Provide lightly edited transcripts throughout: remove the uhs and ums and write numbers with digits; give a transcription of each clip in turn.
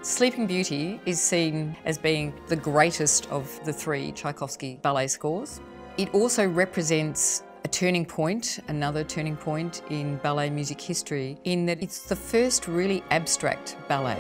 Sleeping Beauty is seen as being the greatest of the three Tchaikovsky ballet scores. It also represents a turning point, another turning point in ballet music history, in that it's the first really abstract ballet.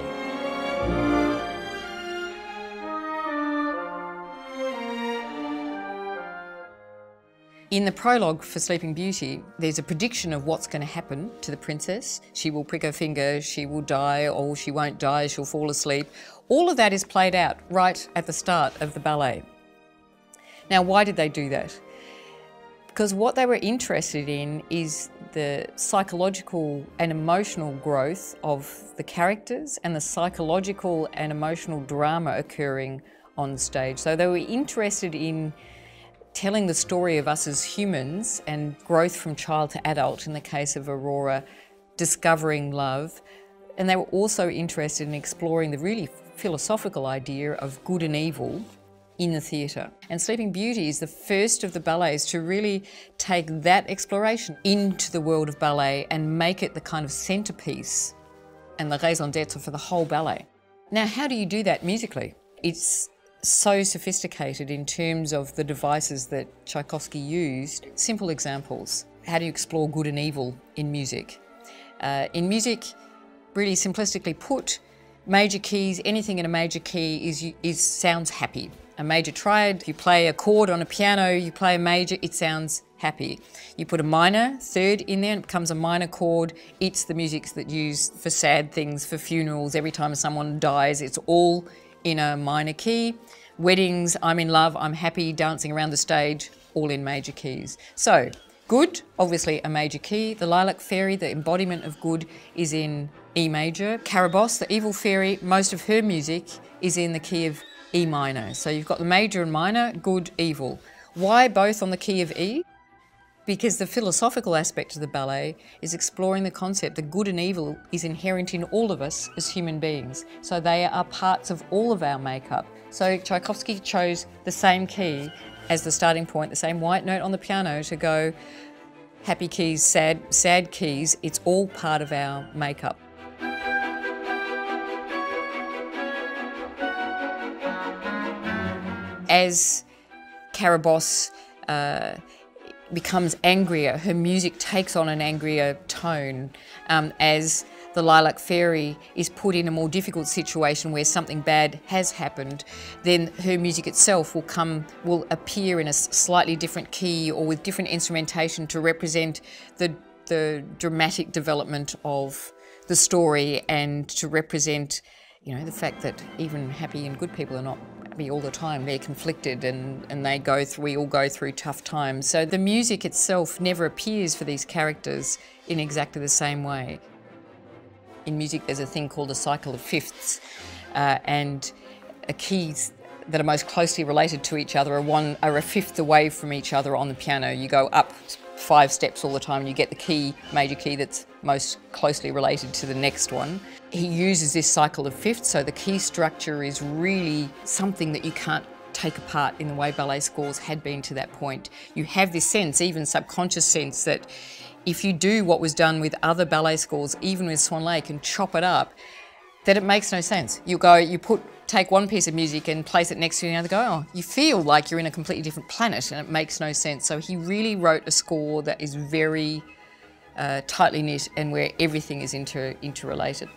In the prologue for Sleeping Beauty, there's a prediction of what's going to happen to the princess. She will prick her finger, she will die, or she won't die, she'll fall asleep. All of that is played out right at the start of the ballet. Now, why did they do that? Because what they were interested in is the psychological and emotional growth of the characters and the psychological and emotional drama occurring on the stage. So they were interested in telling the story of us as humans and growth from child to adult, in the case of Aurora, discovering love. And they were also interested in exploring the really philosophical idea of good and evil in the theatre. And Sleeping Beauty is the first of the ballets to really take that exploration into the world of ballet and make it the kind of centrepiece and the raison d'etre for the whole ballet. Now, how do you do that musically? It's so sophisticated in terms of the devices that Tchaikovsky used. Simple examples. How do you explore good and evil in music? In music, really simplistically put, major keys, anything in a major key sounds happy. A major triad, you play a chord on a piano, you play a major, it sounds happy. You put a minor third in there, it becomes a minor chord. It's the music that's used for sad things, for funerals, every time someone dies, it's all in a minor key. Weddings, I'm in love, I'm happy, dancing around the stage, all in major keys. So, good, obviously a major key. The Lilac Fairy, the embodiment of good, is in E major. Carabosse, the evil fairy, most of her music is in the key of E minor. So you've got the major and minor, good, evil. Why both on the key of E? Because the philosophical aspect of the ballet is exploring the concept that good and evil is inherent in all of us as human beings. So they are parts of all of our makeup. So Tchaikovsky chose the same key as the starting point, the same white note on the piano to go happy keys, sad keys. It's all part of our makeup. As Carabosse becomes angrier, her music takes on an angrier tone. As the Lilac Fairy is put in a more difficult situation where something bad has happened, then her music itself will appear in a slightly different key or with different instrumentation to represent the dramatic development of the story and to represent, you know, the fact that even happy and good people are not happy all the time. They're conflicted and we all go through tough times. So the music itself never appears for these characters in exactly the same way. In music, there's a thing called a cycle of fifths, and keys that are most closely related to each other are a fifth away from each other on the piano. You go up 5 steps all the time and you get the major key that's most closely related to the next one. He uses this cycle of fifths, so the key structure is really something that you can't take apart in the way ballet scores had been to that point. You have this sense, even subconscious sense, that if you do what was done with other ballet scores, even with Swan Lake, and chop it up, that it makes no sense. Take one piece of music and place it next to another, oh, you feel like you're in a completely different planet and it makes no sense. So he really wrote a score that is very tightly knit and where everything is interrelated.